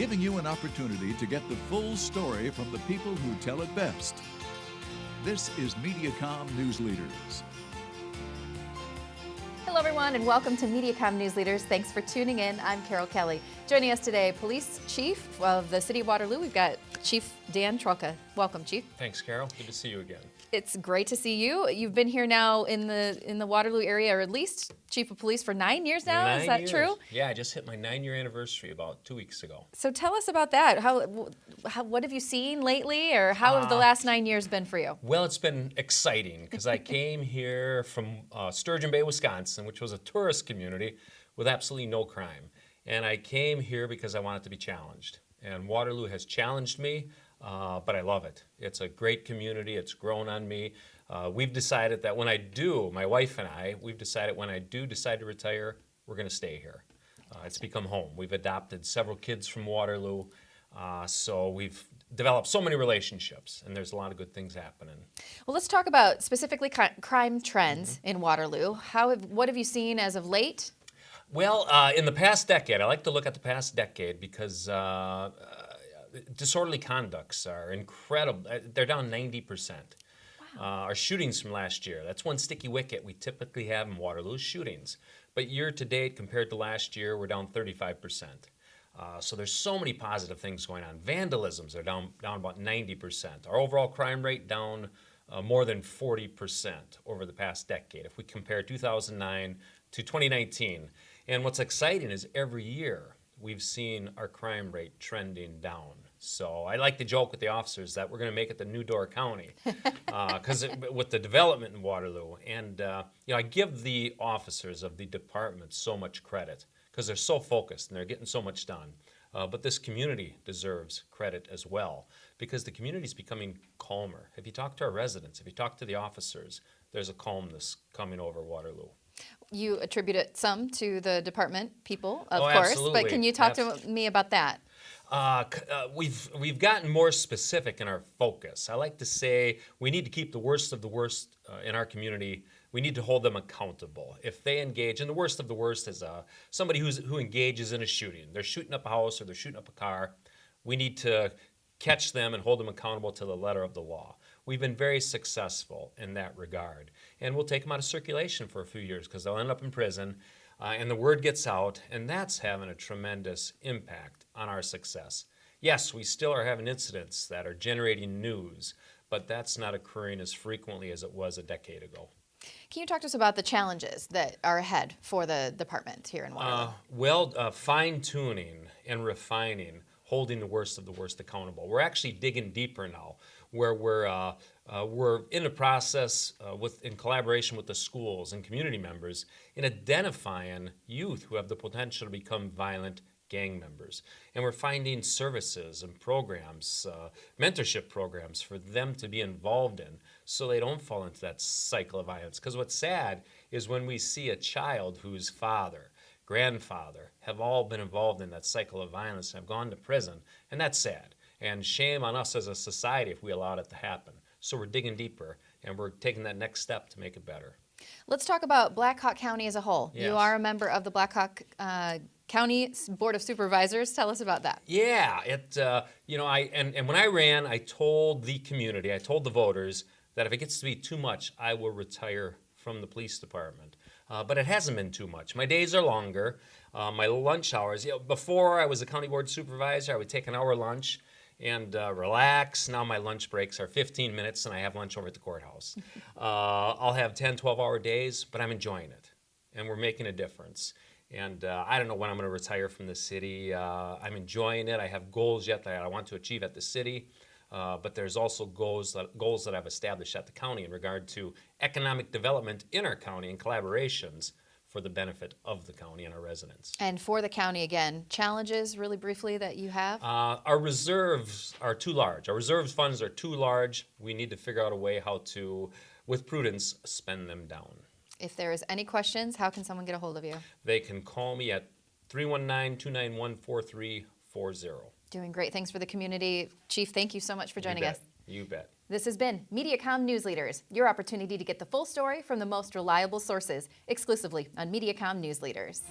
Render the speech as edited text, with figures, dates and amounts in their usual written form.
giving you an opportunity to get the full story from the people who tell it best. This is Mediacom News Leaders. Hello, everyone, and welcome to Mediacom News Leaders. Thanks for tuning in. I'm Carol Kelly. Joining us today, Police Chief of the City of Waterloo. We've got Chief Dan Trelka. Welcome, Chief. Thanks, Carol. Good to see you again. It's great to see you. You've been here now in the Waterloo area, or at least Chief of Police for 9 years now. 9 Is that years. true? Yeah, I just hit my 9-year anniversary about 2 weeks ago. So tell us about that. How what have you seen lately, or how have the last 9 years been for you? Well, it's been exciting because I came here from Sturgeon Bay, Wisconsin, which was a tourist community with absolutely no crime. And I came here because I wanted to be challenged. And Waterloo has challenged me, but I love it. It's a great community. It's grown on me. We've decided that when I do, my wife and I, we've decided when I do decide to retire, we're going to stay here. It's become home. We've adopted several kids from Waterloo, so we've developed so many relationships, and there's a lot of good things happening. Well, let's talk about specifically crime trends in Waterloo. What have you seen as of late? Well, in the past decade, I like to look at the past decade because disorderly conducts are incredible. They're down 90%. Wow. Our shootings from last year, that's one sticky wicket we typically have in Waterloo, shootings. But year to date, compared to last year, we're down 35%. So there's so many positive things going on. Vandalisms are down about 90%. Our overall crime rate down more than 40% over the past decade if we compare 2009 to 2019. And what's exciting is every year we've seen our crime rate trending down. So I like to joke with the officers that we're going to make it the new Door County because with the development in Waterloo. And I give the officers of the department so much credit because they're so focused and they're getting so much done. But this community deserves credit as well because the community is becoming calmer. If you talk to our residents, if you talk to the officers, there's a calmness coming over Waterloo. You attribute it some to the department people, of course, absolutely. but can you talk to me about that? We've gotten more specific in our focus. I like to say we need to keep the worst of the worst in our community. We need to hold them accountable. If they engage, and the worst of the worst is somebody who engages in a shooting. They're shooting up a house or they're shooting up a car. We need to catch them and hold them accountable to the letter of the law. We've been very successful in that regard. And we'll take them out of circulation for a few years because they'll end up in prison. And the word gets out, and that's having a tremendous impact on our success. Yes, we still are having incidents that are generating news, but that's not occurring as frequently as it was a decade ago. Can you talk to us about the challenges that are ahead for the department here in Waterloo? Fine-tuning and refining, holding the worst of the worst accountable. We're actually digging deeper now, where we're in the process in collaboration with the schools and community members in identifying youth who have the potential to become violent gang members. And we're finding services and programs, mentorship programs for them to be involved in so they don't fall into that cycle of violence. Because what's sad is when we see a child whose father, grandfather have all been involved in that cycle of violence and have gone to prison, and that's sad. And shame on us as a society if we allowed it to happen. So we're digging deeper, and we're taking that next step to make it better. Let's talk about Black Hawk County as a whole. Yes. You are a member of the Black Hawk County Board of Supervisors. Tell us about that. Yeah, and when I ran, I told the community, I told the voters that if it gets to be too much, I will retire from the police department. But it hasn't been too much. My days are longer. My lunch hours, before I was a county board supervisor, I would take an hour lunch and relax. Now my lunch breaks are 15 minutes and I have lunch over at the courthouse. I'll have 10, 12-hour days, but I'm enjoying it. And we're making a difference. And I don't know when I'm going to retire from the city. I'm enjoying it. I have goals yet that I want to achieve at the city. But there's also goals that I've established at the county in regard to economic development in our county and collaborations for the benefit of the county and our residents. And for the county, again, challenges really briefly that you have? Our reserves are too large. Our reserves funds are too large. We need to figure out a way how to, with prudence, spend them down. If there is any questions, how can someone get a hold of you? They can call me at 319-291-4340. Doing great things for the community. Chief, thank you so much for joining us. You bet. This has been Mediacom News Leaders, your opportunity to get the full story from the most reliable sources, exclusively on Mediacom News Leaders.